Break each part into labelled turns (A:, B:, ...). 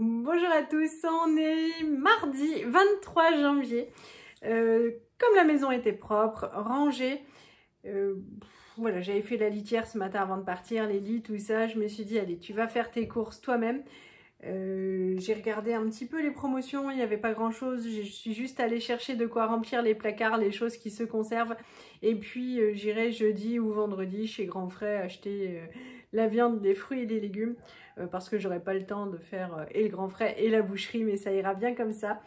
A: Bonjour à tous, on est mardi 23 janvier. Comme la maison était propre, rangée, voilà, j'avais fait la litière ce matin avant de partir, les lits, tout ça. Je me suis dit, allez, tu vas faire tes courses toi-même. J'ai regardé un petit peu les promotions, il n'y avait pas grand chose. Je suis juste allée chercher de quoi remplir les placards, les choses qui se conservent. Et puis j'irai jeudi ou vendredi chez Grand Frais acheter la viande, les fruits et les légumes. Parce que j'aurai pas le temps de faire et le Grand Frais et la boucherie, mais ça ira bien comme ça.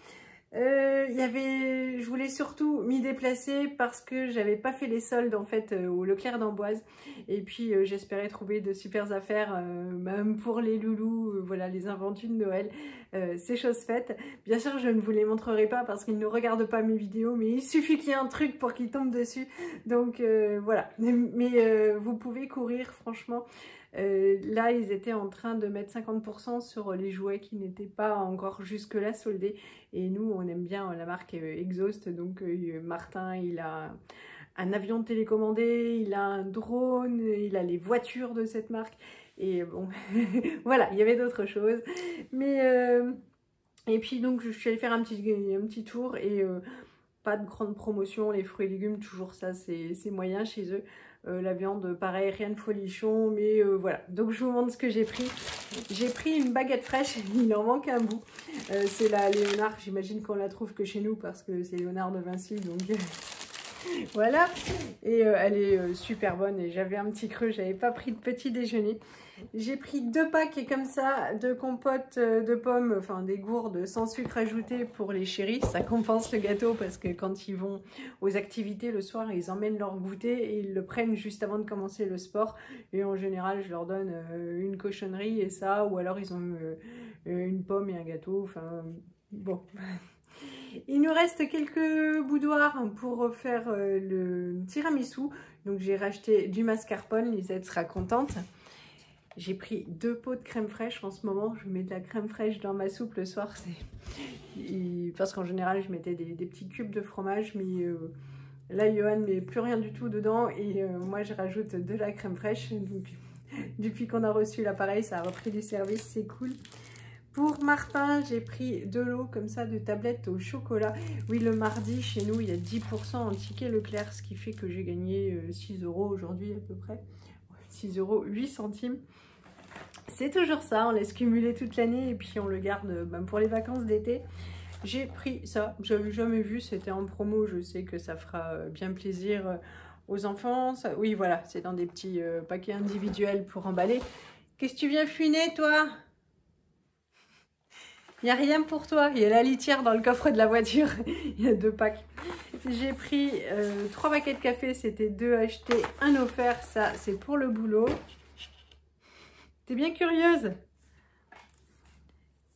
A: Je voulais surtout m'y déplacer parce que j'avais pas fait les soldes en fait au Leclerc d'Amboise, et puis j'espérais trouver de super affaires même pour les loulous, voilà, les invendus de Noël, c'est chose faite. Bien sûr je ne vous les montrerai pas parce qu'ils ne regardent pas mes vidéos, mais il suffit qu'il y ait un truc pour qu'ils tombent dessus, donc voilà. Mais vous pouvez courir franchement. Là ils étaient en train de mettre 50% sur les jouets qui n'étaient pas encore jusque là soldés, et nous on aime bien la marque Exhaust, donc Martin il a un avion télécommandé, il a un drone, il a les voitures de cette marque, et bon voilà, il y avait d'autres choses, mais et puis donc je suis allée faire un petit tour, et pas de grande promotion, les fruits et légumes toujours ça c'est moyen chez eux. La viande, pareil, rien de folichon, mais voilà. Donc je vous montre ce que j'ai pris. J'ai pris une baguette fraîche, il en manque un bout. C'est la Léonard, j'imagine qu'on la trouve que chez nous parce que c'est Léonard de Vinci, donc voilà. Et elle est super bonne, et j'avais un petit creux, j'avais pas pris de petit déjeuner. J'ai pris 2 paquets comme ça de compote de pommes, enfin des gourdes sans sucre ajouté pour les chéris. Ça compense le gâteau parce que quand ils vont aux activités le soir, ils emmènent leur goûter et ils le prennent juste avant de commencer le sport. Et en général, je leur donne une cochonnerie et ça, ou alors ils ont une pomme et un gâteau. Enfin, bon. Il nous reste quelques boudoirs pour faire le tiramisu. Donc j'ai racheté du mascarpone, Lisette sera contente. J'ai pris 2 pots de crème fraîche en ce moment. Je mets de la crème fraîche dans ma soupe le soir. Parce qu'en général, je mettais des petits cubes de fromage. Mais là, Johan ne met plus rien du tout dedans. Et moi, je rajoute de la crème fraîche. Donc, depuis qu'on a reçu l'appareil, ça a repris du service. C'est cool. Pour Martin, j'ai pris de l'eau comme ça, de tablette au chocolat. Oui, le mardi, chez nous, il y a 10% en ticket Leclerc. Ce qui fait que j'ai gagné 6 € aujourd'hui à peu près. 6 € 8 centimes. C'est toujours ça, on laisse cumuler toute l'année et puis on le garde même pour les vacances d'été. J'ai pris ça, j'avais jamais vu, c'était en promo, je sais que ça fera bien plaisir aux enfants. Ça, oui, voilà, c'est dans des petits paquets individuels pour emballer. Qu'est-ce que tu viens fuiner, toi? Il n'y a rien pour toi, il y a la litière dans le coffre de la voiture, il y a 2 packs. J'ai pris 3 paquets de café, c'était 2 achetés, 1 offert, ça c'est pour le boulot. T'es bien curieuse?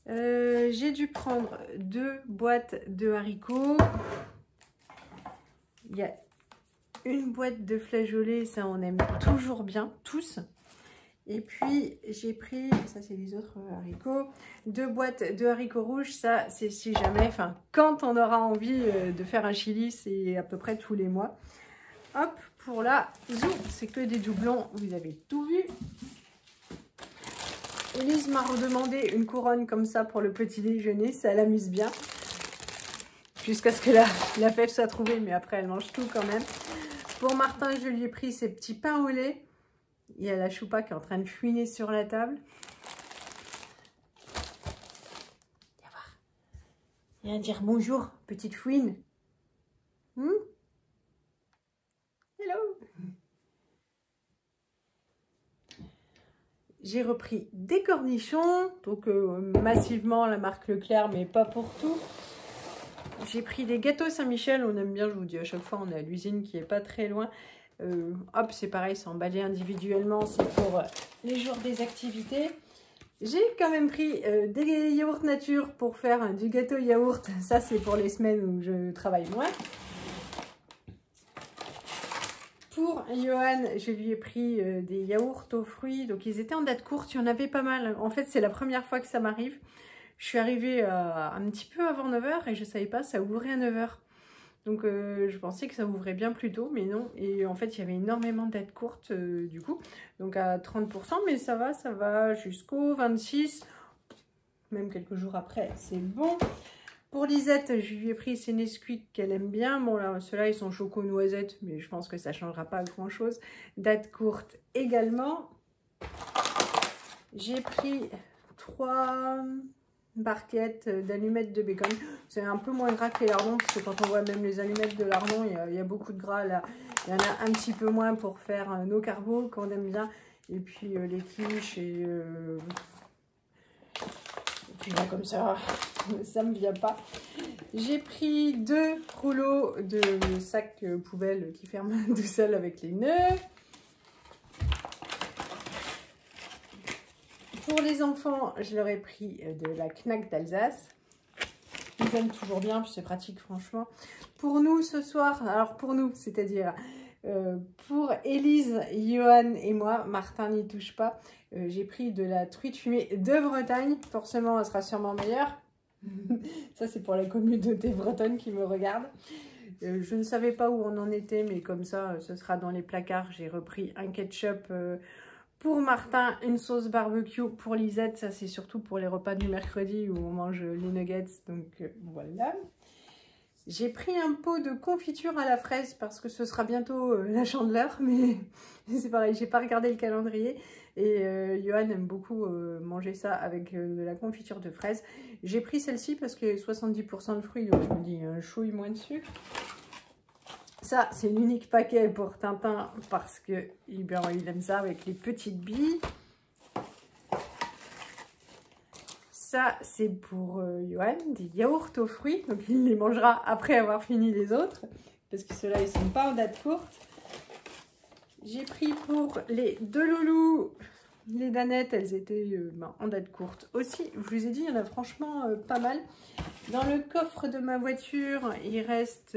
A: J'ai dû prendre 2 boîtes de haricots. Il y a une boîte de flageolets, ça on aime toujours bien, tous. Et puis j'ai pris, ça c'est les autres haricots, 2 boîtes de haricots rouges, ça c'est si jamais, enfin quand on aura envie de faire un chili, c'est à peu près tous les mois. Hop, pour la zou, c'est que des doublons, vous avez tout vu. Elise m'a redemandé une couronne comme ça pour le petit déjeuner, ça l'amuse bien. Jusqu'à ce que la fève soit trouvée, mais après elle mange tout quand même. Pour Martin, je lui ai pris ses petits pains au lait. Il y a la choupa qui est en train de fouiner sur la table. Viens voir. Viens dire bonjour, petite fouine. Hello. J'ai repris des cornichons, donc massivement la marque Leclerc, mais pas pour tout. J'ai pris des gâteaux Saint-Michel, on aime bien, je vous dis à chaque fois, on est à l'usine qui est pas très loin. Hop, c'est pareil, c'est emballé individuellement, c'est pour les jours des activités. J'ai quand même pris des yaourts nature pour faire du gâteau yaourt, ça c'est pour les semaines où je travaille moins. Pour Johan, je lui ai pris des yaourts aux fruits, donc ils étaient en date courte, il y en avait pas mal. En fait, c'est la première fois que ça m'arrive. Je suis arrivée un petit peu avant 9 h et je ne savais pas, ça ouvrait à 9 h. Donc je pensais que ça ouvrait bien plus tôt, mais non. Et en fait, il y avait énormément de dates courtes du coup, donc à 30%, mais ça va jusqu'au 26. même quelques jours après, c'est bon. Pour Lisette, je lui ai pris ces Nesquik qu'elle aime bien. Bon, là, ceux-là, ils sont choco noisettes, mais je pense que ça ne changera pas grand-chose. Date courte également. J'ai pris 3 barquettes d'allumettes de bacon. C'est un peu moins gras que les lardons, parce que quand on voit même les allumettes de lardons, il y a beaucoup de gras là. Il y en a un petit peu moins pour faire nos carbos qu'on aime bien. Et puis les quiches et puis là, comme ça me vient pas. J'ai pris 2 rouleaux de sacs poubelle qui ferment tout seul avec les nœuds. Pour les enfants, je leur ai pris de la Knack d'Alsace. Ils aiment toujours bien, puis c'est pratique franchement. Pour nous ce soir, alors pour nous, c'est-à-dire pour Élise, Johan et moi, Martin n'y touche pas, j'ai pris de la truite fumée de Bretagne. Forcément, elle sera sûrement meilleure. Ça, c'est pour la communauté bretonne qui me regarde. Je ne savais pas où on en était, mais comme ça, ce sera dans les placards. J'ai repris un ketchup pour Martin, une sauce barbecue pour Lisette. Ça, c'est surtout pour les repas du mercredi où on mange les nuggets. Donc, voilà. J'ai pris un pot de confiture à la fraise parce que ce sera bientôt la Chandeleur. Mais c'est pareil, j'ai pas regardé le calendrier. Et Johan aime beaucoup manger ça avec de la confiture de fraise. J'ai pris celle-ci parce qu'il y a 70% de fruits. Donc, je me dis, un chouille moins de sucre. Ça, c'est l'unique paquet pour Tintin parce que il aime ça avec les petites billes. Ça, c'est pour Johan, des yaourts aux fruits. Donc, il les mangera après avoir fini les autres. Parce que ceux-là, ils ne sont pas en date courte. J'ai pris pour les 2 loulous, les danettes, elles étaient en date courte aussi. Je vous ai dit, il y en a franchement pas mal. Dans le coffre de ma voiture, il reste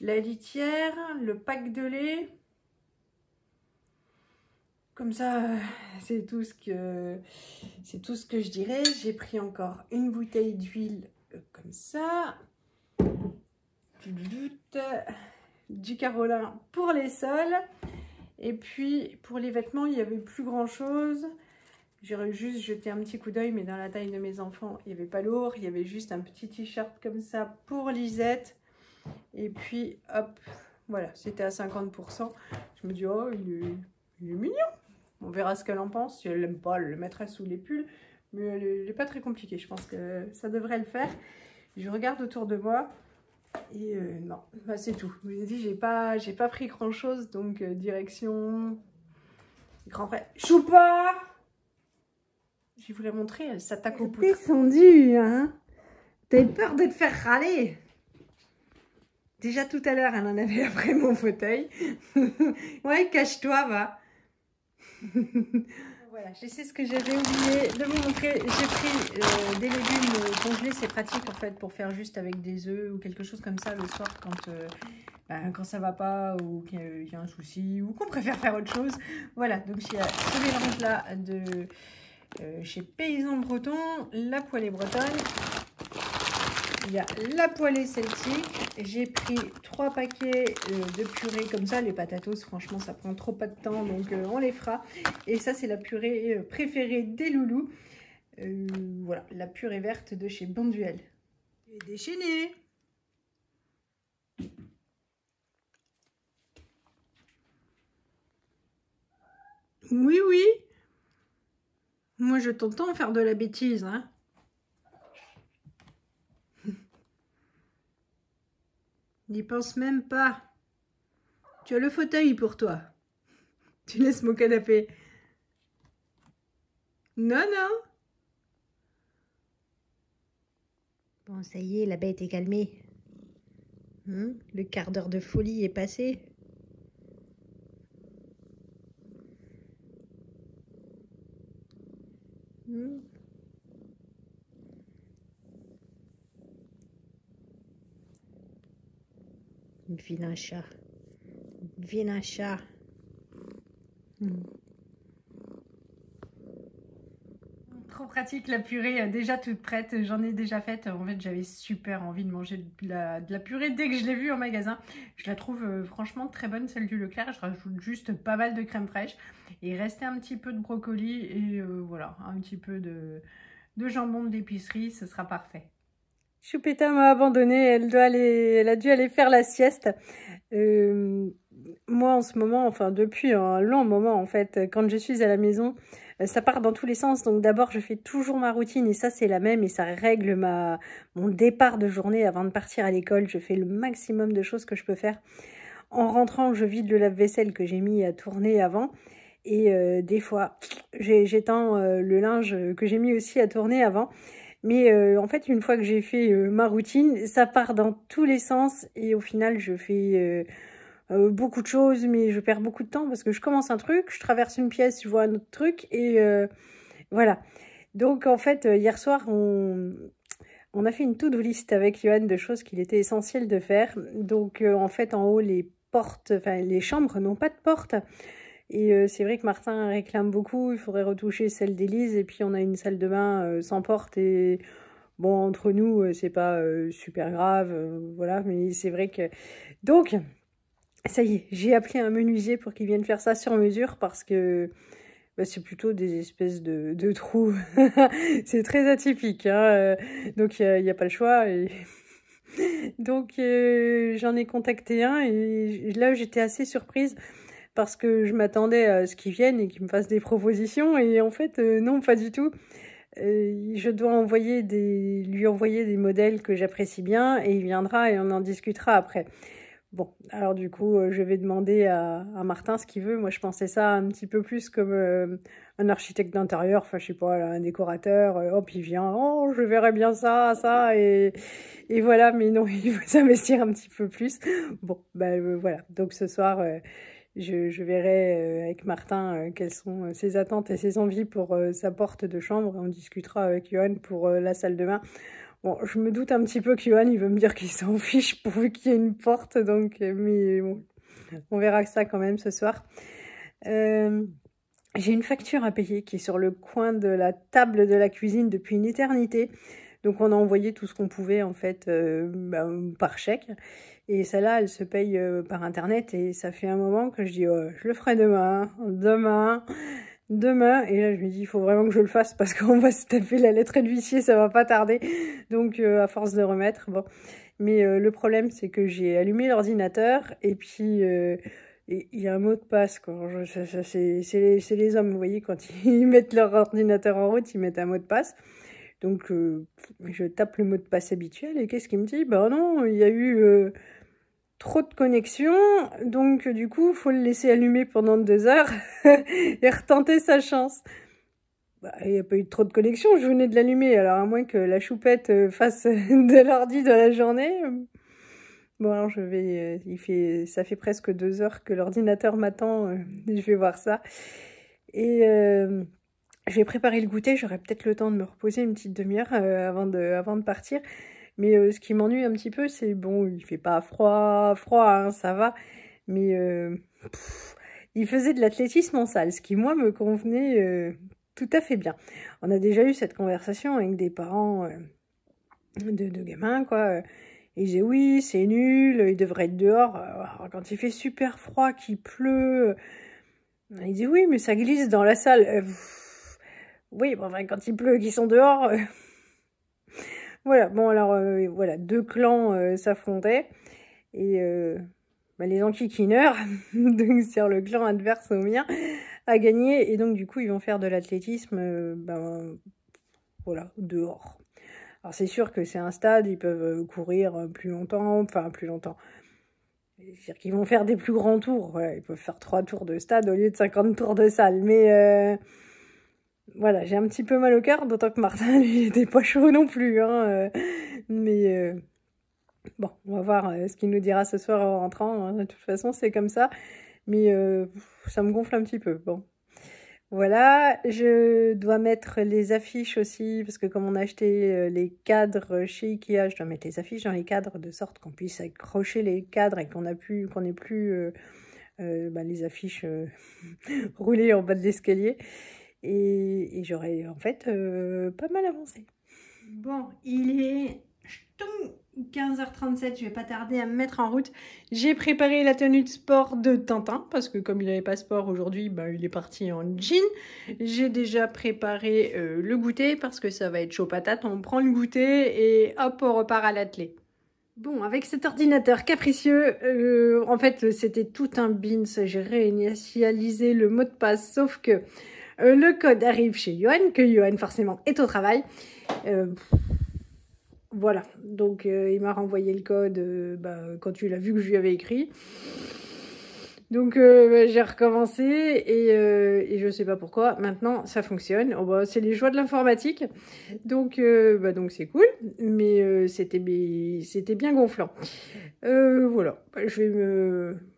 A: la litière, le pack de lait. Comme ça, c'est tout ce que je dirais. J'ai pris encore une bouteille d'huile comme ça. Du Carolin pour les sols. Et puis, pour les vêtements, il n'y avait plus grand-chose. J'aurais juste jeté un petit coup d'œil, mais dans la taille de mes enfants, il n'y avait pas lourd. Il y avait juste un petit t-shirt comme ça pour Lisette. Et puis, hop, voilà, c'était à 50%. Je me dis, oh, il est mignon. On verra ce qu'elle en pense. Si elle n'aime pas, elle le mettra sous les pulls. Mais elle n'est pas très compliquée. Je pense que ça devrait le faire. Je regarde autour de moi. Et non, bah, c'est tout. Je vous ai dit, j'ai pas pris grand-chose. Donc, direction... Grand frère. Choupa! Je vais vous la montrer. Elle s'attaque au poutre. Descendu, hein? T'as peur de te faire râler? Déjà tout à l'heure, elle en avait après mon fauteuil. Ouais, cache-toi, va. Voilà, je sais ce que j'avais oublié de vous montrer. J'ai pris des légumes congelés, c'est pratique en fait pour faire juste avec des œufs ou quelque chose comme ça le soir quand ça va pas ou qu'il y a un souci ou qu'on préfère faire autre chose. Voilà, donc il y a ce mélange là de chez Paysans Bretons, la poêlée bretonne. Il y a la poêlée celtique. J'ai pris 3 paquets de purée comme ça. Les patatos, franchement, ça prend trop pas de temps, donc on les fera. Et ça, c'est la purée préférée des loulous. Voilà, la purée verte de chez Bonduel. Et déchaîné. Oui, oui. Moi, je t'entends faire de la bêtise, hein. N'y pense même pas. Tu as le fauteuil pour toi. Tu laisses mon canapé. Non, non. Bon, ça y est, la bête est calmée. Le quart d'heure de folie est passé. Vilain chat. Vilain chat. Trop pratique la purée, déjà toute prête, j'en ai déjà faite. En fait, j'avais super envie de manger de la purée dès que je l'ai vue en magasin. Je la trouve franchement très bonne, celle du Leclerc. Je rajoute juste pas mal de crème fraîche. Et il restait un petit peu de brocoli et voilà, un petit peu de de jambon d'épicerie, ce sera parfait. Choupetta m'a abandonnée, elle a dû aller faire la sieste. Moi en ce moment, enfin depuis un long moment en fait, quand je suis à la maison, ça part dans tous les sens. Donc d'abord je fais toujours ma routine et ça c'est la même et ça règle mon départ de journée avant de partir à l'école. Je fais le maximum de choses que je peux faire. En rentrant, je vide le lave-vaisselle que j'ai mis à tourner avant. Et des fois, j'étends le linge que j'ai mis aussi à tourner avant. Mais en fait, une fois que j'ai fait ma routine, ça part dans tous les sens. Et au final, je fais beaucoup de choses, mais je perds beaucoup de temps parce que je commence un truc, je traverse une pièce, je vois un autre truc. Et voilà. Donc en fait, hier soir, on a fait une to-do list avec Johan de choses qu'il était essentiel de faire. Donc en fait, en haut, les portes, enfin les chambres n'ont pas de porte. Et c'est vrai que Martin réclame beaucoup, il faudrait retoucher celle d'Élise. Et puis on a une salle de bain sans porte. Et bon, entre nous, c'est pas super grave, voilà. Mais c'est vrai que... Donc, ça y est, j'ai appelé un menuisier pour qu'il vienne faire ça sur mesure parce que bah, c'est plutôt des espèces de trous. C'est très atypique, hein. Donc il n'y a pas le choix. Et... Donc j'en ai contacté un et là j'étais assez surprise parce que je m'attendais à ce qu'il vienne et qu'il me fasse des propositions et en fait non, pas du tout. Je dois lui envoyer des modèles que j'apprécie bien et il viendra et on en discutera après. Bon, alors du coup, je vais demander à Martin ce qu'il veut. Moi, je pensais ça un petit peu plus comme un architecte d'intérieur, enfin, je sais pas, là, un décorateur. Hop, il vient, oh, je verrais bien ça, ça, et voilà. Mais non, il faut s'investir un petit peu plus. Bon, ben voilà. Donc ce soir, je verrai avec Martin quelles sont ses attentes et ses envies pour sa porte de chambre. On discutera avec Johan pour la salle de bain. Bon, je me doute un petit peu qu'Yohan, il veut me dire qu'il s'en fiche pourvu qu'il y ait une porte, donc, mais bon, on verra ça quand même ce soir. J'ai une facture à payer qui est sur le coin de la table de la cuisine depuis une éternité. Donc on a envoyé tout ce qu'on pouvait en fait par chèque. Et celle-là, elle se paye par internet et ça fait un moment que je dis oh, je le ferai demain. Et là je me dis il faut vraiment que je le fasse parce qu'on va se taper la lettre de l'huissier, ça va pas tarder. Donc à force de remettre, bon. Mais le problème c'est que j'ai allumé l'ordinateur et puis il y a un mot de passe quoi. C'est les hommes, vous voyez, quand ils mettent leur ordinateur en route, ils mettent un mot de passe. Donc je tape le mot de passe habituel et qu'est-ce qu'il me dit? Ben non, il y a eu trop de connexion, donc du coup, il faut le laisser allumer pendant 2 heures et retenter sa chance. Bah, il n'y a pas eu trop de connexion, je venais de l'allumer, alors à moins que la choupette fasse de l'ordi de la journée. Bon, alors je vais... ça fait presque 2 heures que l'ordinateur m'attend, je vais voir ça. Et je vais préparer le goûter, j'aurai peut-être le temps de me reposer une petite demi-heure avant de partir. Mais ce qui m'ennuie un petit peu, c'est bon, il fait pas froid, hein, ça va. Mais il faisait de l'athlétisme en salle, ce qui moi me convenait tout à fait bien. On a déjà eu cette conversation avec des parents de gamins, quoi. Ils disaient oui, c'est nul, il devrait être dehors. Alors, quand il fait super froid, qu'il pleut, ils disaient oui, mais ça glisse dans la salle. Oui, bon, enfin, quand il pleut, qu'ils sont dehors. Voilà, bon alors voilà, 2 clans s'affrontaient et les enquiquineurs, donc sur le clan adverse au mien, a gagné et donc du coup ils vont faire de l'athlétisme voilà, dehors. Alors c'est sûr que c'est un stade, ils peuvent courir plus longtemps, enfin plus longtemps. C'est-à-dire qu'ils vont faire des plus grands tours, voilà, ils peuvent faire 3 tours de stade au lieu de 50 tours de salle, mais... Voilà, j'ai un petit peu mal au cœur, d'autant que Martin, lui, était pas chaud non plus. Hein, mais bon, on va voir ce qu'il nous dira ce soir en rentrant. Hein, de toute façon, c'est comme ça. Mais ça me gonfle un petit peu. Bon, voilà. Je dois mettre les affiches aussi, parce que comme on a acheté les cadres chez Ikea, je dois mettre les affiches dans les cadres de sorte qu'on puisse accrocher les cadres et qu'on ait plus les affiches roulées en bas de l'escalier. Et j'aurais en fait pas mal avancé. Bon, il est 15h37, je vais pas tarder à me mettre en route. J'ai préparé la tenue de sport de Tintin parce que comme il n'avait pas sport aujourd'hui, bah, il est parti en jean. J'ai déjà préparé le goûter parce que ça va être chaud patate. On prend le goûter et hop, on repart à l'atelier. Bon, avec cet ordinateur capricieux, en fait, c'était tout un beans. J'ai réinitialisé le mot de passe, sauf que le code arrive chez Johan, que Johan forcément est au travail. Voilà, donc il m'a renvoyé le code quand il a vu que je lui avais écrit. Donc j'ai recommencé et je sais pas pourquoi. Maintenant, ça fonctionne. Oh, bah, c'est les joies de l'informatique. Donc donc c'est cool, mais c'était bien gonflant. Voilà, je vais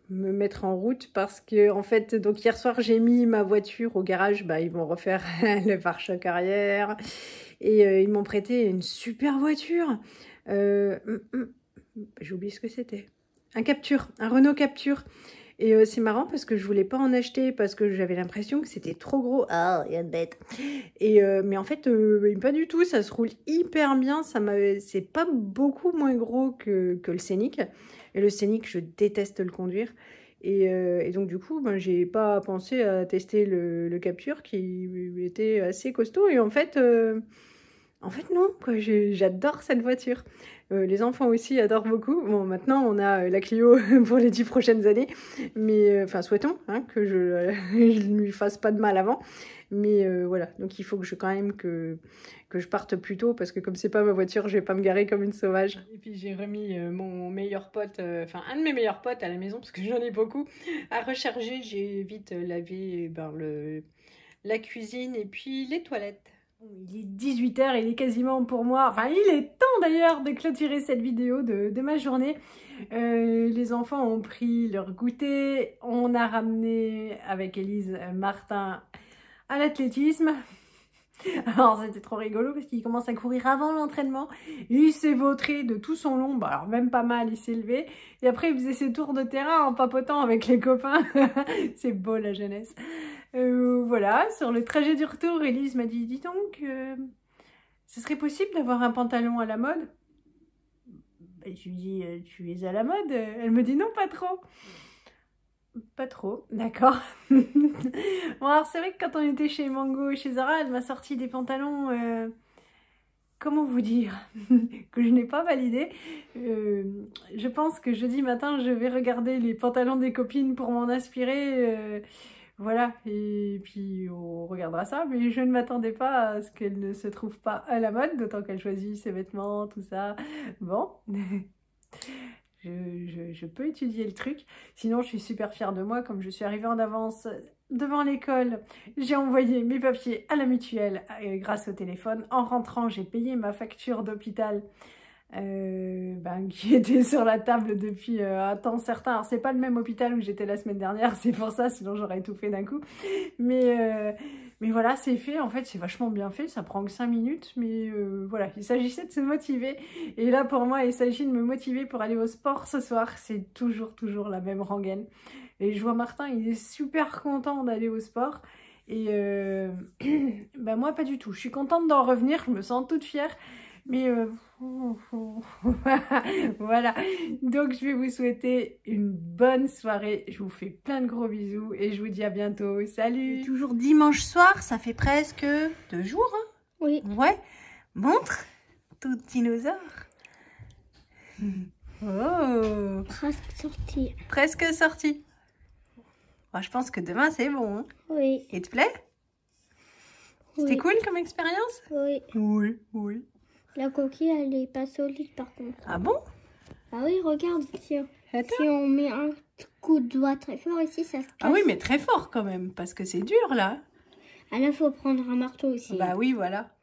A: me mettre en route parce que en fait, donc hier soir, j'ai mis ma voiture au garage. Bah, ils vont refaire le pare-choc arrière. Et ils m'ont prêté une super voiture. J'ai oublié ce que c'était. Un Renault Capture. Et c'est marrant parce que je voulais pas en acheter parce que j'avais l'impression que c'était trop gros. Ah, il y a une bête. Mais en fait, pas du tout. Ça se roule hyper bien. C'est pas beaucoup moins gros que le Scénic. Et le Scénic, je déteste le conduire. Et donc du coup, j'ai pas pensé à tester le Capture qui était assez costaud. Et en fait non, quoi, j'adore cette voiture. Les enfants aussi adorent beaucoup. Bon, maintenant, on a la Clio pour les 10 prochaines années. Mais, souhaitons que je ne lui fasse pas de mal avant. Mais voilà, donc il faut que je parte plus tôt parce que comme c'est pas ma voiture, je vais pas me garer comme une sauvage. Et puis j'ai remis mon meilleur pote, un de mes meilleurs potes à la maison parce que j'en ai beaucoup, à recharger. J'ai vite lavé la cuisine et puis les toilettes. Il est 18h, il est quasiment pour moi, enfin il est temps d'ailleurs de clôturer cette vidéo de ma journée. Les enfants ont pris leur goûter, on a ramené avec Élise Martin à l'athlétisme. Alors c'était trop rigolo parce qu'il commence à courir avant l'entraînement. Il s'est vautré de tout son long, alors même pas mal, il s'est levé. Et après il faisait ses tours de terrain en papotant avec les copains. C'est beau la jeunesse. Voilà, sur le trajet du retour, Élise m'a dit, dis donc, ce serait possible d'avoir un pantalon à la mode? Je lui dis, tu es à la mode? Elle me dit, non, pas trop. Pas trop, d'accord. Bon, alors c'est vrai que quand on était chez Mango et chez Zara, elle m'a sorti des pantalons, comment vous dire, que je n'ai pas validé. Je pense que jeudi matin, je vais regarder les pantalons des copines pour m'en inspirer. Voilà, et puis on regardera ça, mais je ne m'attendais pas à ce qu'elle ne se trouve pas à la mode, d'autant qu'elle choisit ses vêtements, tout ça. Bon, je peux étudier le truc. Sinon, je suis super fière de moi, comme je suis arrivée en avance devant l'école. J'ai envoyé mes papiers à la mutuelle grâce au téléphone. En rentrant, j'ai payé ma facture d'hôpital. Qui était sur la table depuis un temps certain. Alors c'est pas le même hôpital où j'étais la semaine dernière, c'est pour ça, sinon j'aurais tout fait d'un coup. Mais voilà, c'est fait, en fait c'est vachement bien fait, ça prend que 5 minutes, mais voilà, il s'agissait de se motiver. Et là pour moi, il s'agit de me motiver pour aller au sport ce soir, c'est toujours la même rengaine. Et je vois Martin, il est super content d'aller au sport. Et moi pas du tout, je suis contente d'en revenir, je me sens toute fière. Mais voilà, donc je vais vous souhaiter une bonne soirée, je vous fais plein de gros bisous et je vous dis à bientôt, salut. Et toujours dimanche soir, ça fait presque 2 jours, hein? Oui. Ouais, montre, tout dinosaure. Oh.
B: Presque sorti.
A: Presque sorti. Bon, je pense que demain c'est bon, hein?
B: Oui.
A: Et te plaît?
B: Oui.
A: C'était cool comme expérience?
B: Oui.
A: Oui, oui.
B: La coquille, elle est pas solide par contre.
A: Ah bon?
B: Ah oui, regarde, si on met un coup de doigt très fort ici, ça se casse.
A: Ah oui, mais très fort quand même, parce que c'est dur là.
B: Ah là, il faut prendre un marteau aussi.
A: Bah oui, voilà.